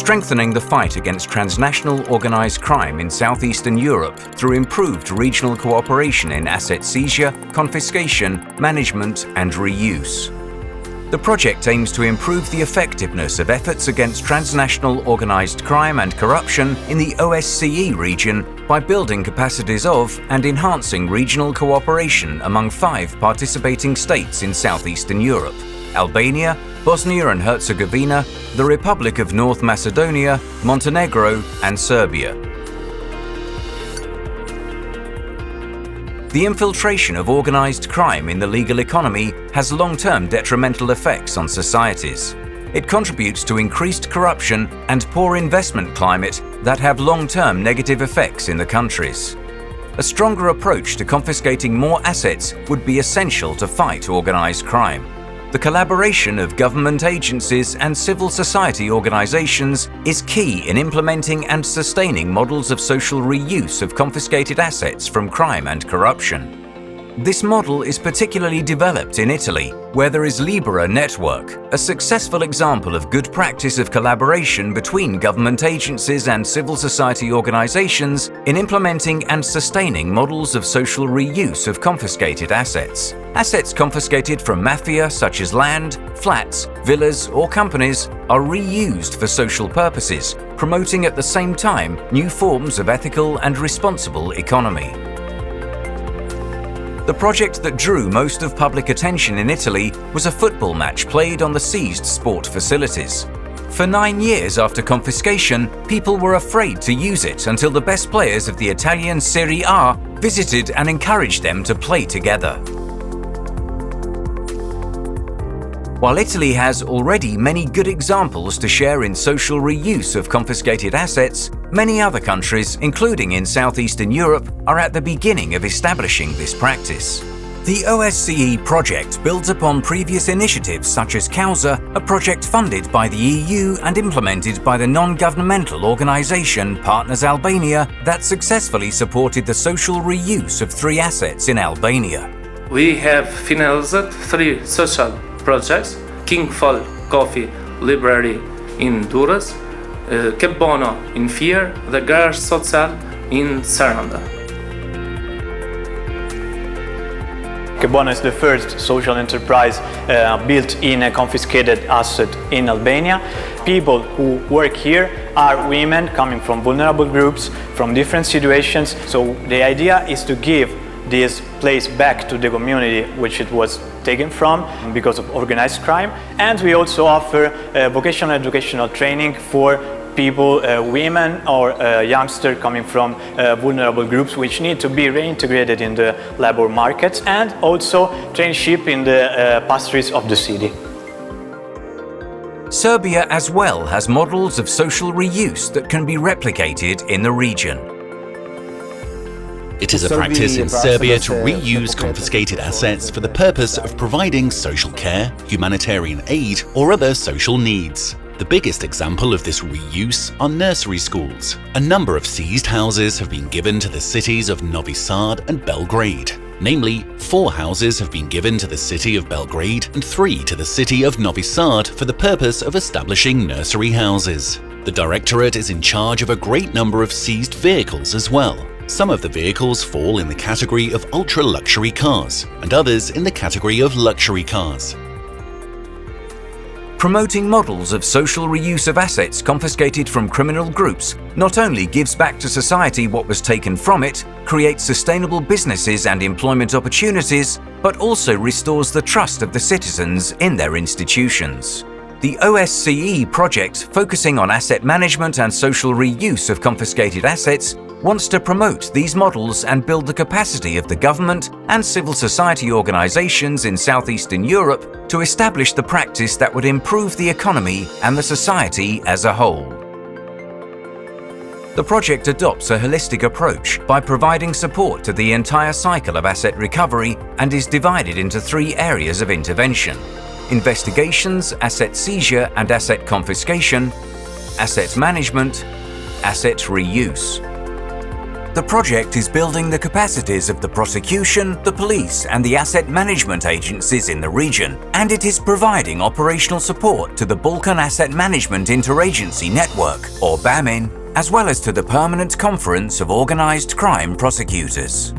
strengthening the fight against transnational organised crime in southeastern Europe through improved regional cooperation in asset seizure, confiscation, management and reuse. The project aims to improve the effectiveness of efforts against transnational organised crime and corruption in the OSCE region by building capacities of and enhancing regional cooperation among 5 participating states in southeastern Europe: Albania, Bosnia and Herzegovina, the Republic of North Macedonia, Montenegro and Serbia. The infiltration of organised crime in the legal economy has long-term detrimental effects on societies. It contributes to increased corruption and poor investment climate that have long-term negative effects in the countries. A stronger approach to confiscating more assets would be essential to fight organised crime. The collaboration of government agencies and civil society organisations is key in implementing and sustaining models of social reuse of confiscated assets from crime and corruption. This model is particularly developed in Italy, where there is Libera Network, a successful example of good practice of collaboration between government agencies and civil society organisations in implementing and sustaining models of social reuse of confiscated assets. Assets confiscated from mafia such as land, flats, villas or companies are reused for social purposes, promoting at the same time new forms of ethical and responsible economy. The project that drew most of public attention in Italy was a football match played on the seized sport facilities. For 9 years after confiscation, people were afraid to use it until the best players of the Italian Serie A visited and encouraged them to play together. While Italy has already many good examples to share in social reuse of confiscated assets, many other countries, including in southeastern Europe, are at the beginning of establishing this practice. The OSCE project builds upon previous initiatives such as Causa, a project funded by the EU and implemented by the non-governmental organisation Partners Albania that successfully supported the social reuse of 3 assets in Albania. We have financed 3 social projects: King Fall Coffee Library in Durrës, Che Bono in Fier, the Garage Social in Saranda. Che Bono is the first social enterprise built in a confiscated asset in Albania. People who work here are women coming from vulnerable groups, from different situations. So the idea is to give this place back to the community which it was taken from because of organized crime. And we also offer vocational educational training for people, women or youngsters coming from vulnerable groups which need to be reintegrated in the labor markets, and also traineeship in the pastries of the city. Serbia as well has models of social reuse that can be replicated in the region. It is a practice in Serbia to reuse confiscated assets for the purpose of providing social care, humanitarian aid or other social needs. The biggest example of this reuse are nursery schools. A number of seized houses have been given to the cities of Novi Sad and Belgrade. Namely, 4 houses have been given to the city of Belgrade and 3 to the city of Novi Sad for the purpose of establishing nursery houses. The Directorate is in charge of a great number of seized vehicles as well. Some of the vehicles fall in the category of ultra-luxury cars, and others in the category of luxury cars. Promoting models of social reuse of assets confiscated from criminal groups not only gives back to society what was taken from it, creates sustainable businesses and employment opportunities, but also restores the trust of the citizens in their institutions. The OSCE project, focusing on asset management and social reuse of confiscated assets, wants to promote these models and build the capacity of the government and civil society organisations in southeastern Europe to establish the practice that would improve the economy and the society as a whole. The project adopts a holistic approach by providing support to the entire cycle of asset recovery and is divided into 3 areas of intervention: investigations, asset seizure and asset confiscation, asset management, asset reuse. The project is building the capacities of the prosecution, the police and the asset management agencies in the region, and it is providing operational support to the Balkan Asset Management Interagency Network, or BAMIN, as well as to the Permanent Conference of Organized Crime Prosecutors.